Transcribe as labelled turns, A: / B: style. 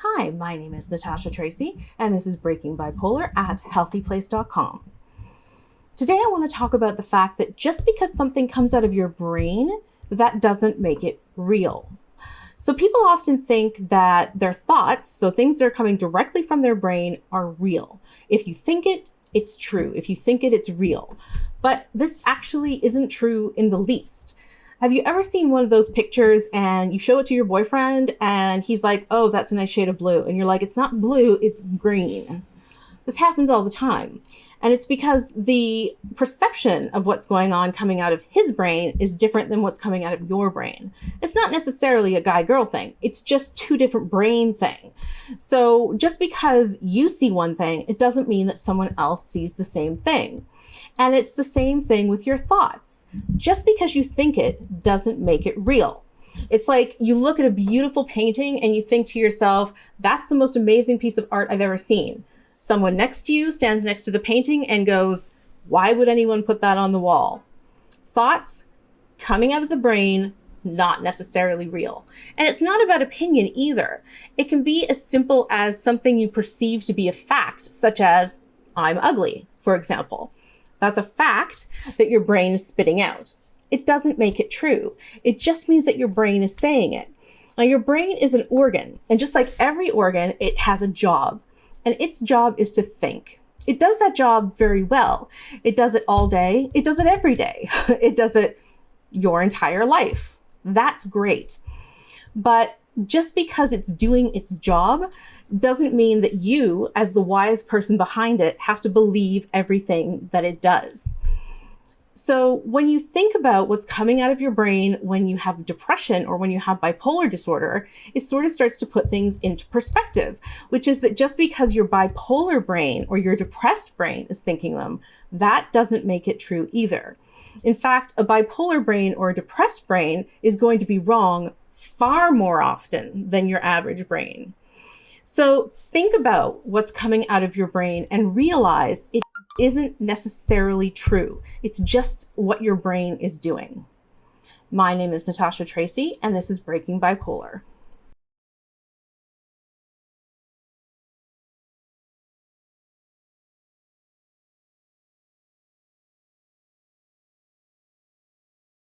A: Hi, my name is Natasha Tracy, and this is Breaking Bipolar at HealthyPlace.com. Today I want to talk about the fact that just because something comes out of your brain, that doesn't make it real. So people often think that their thoughts, so things that are coming directly from their brain, are real. If you think it, it's true. If you think it, it's real. But this actually isn't true in the least. Have you ever seen one of those pictures and you show it to your boyfriend and he's like, oh, that's a nice shade of blue. And you're like, it's not blue, it's green. This happens all the time. And it's because the perception of what's going on coming out of his brain is different than what's coming out of your brain. It's not necessarily a guy-girl thing. It's just two different brain things. So just because you see one thing, it doesn't mean that someone else sees the same thing. And it's the same thing with your thoughts. Just because you think it doesn't make it real. It's like you look at a beautiful painting and you think to yourself, that's the most amazing piece of art I've ever seen. Someone next to you stands next to the painting and goes, why would anyone put that on the wall? Thoughts coming out of the brain, not necessarily real. And it's not about opinion either. It can be as simple as something you perceive to be a fact, such as, I'm ugly, for example. That's a fact that your brain is spitting out. It doesn't make it true. It just means that your brain is saying it. Now, your brain is an organ, and just like every organ, it has a job, and its job is to think. It does that job very well. It does it all day. It does it every day. It does it your entire life. That's great. But just because it's doing its job doesn't mean that you, as the wise person behind it, have to believe everything that it does. So when you think about what's coming out of your brain when you have depression or when you have bipolar disorder, it sort of starts to put things into perspective, which is that just because your bipolar brain or your depressed brain is thinking them, that doesn't make it true either. In fact, a bipolar brain or a depressed brain is going to be wrong far more often than your average brain. So think about what's coming out of your brain and realize it isn't necessarily true. It's just what your brain is doing. My name is Natasha Tracy, and this is Breaking Bipolar.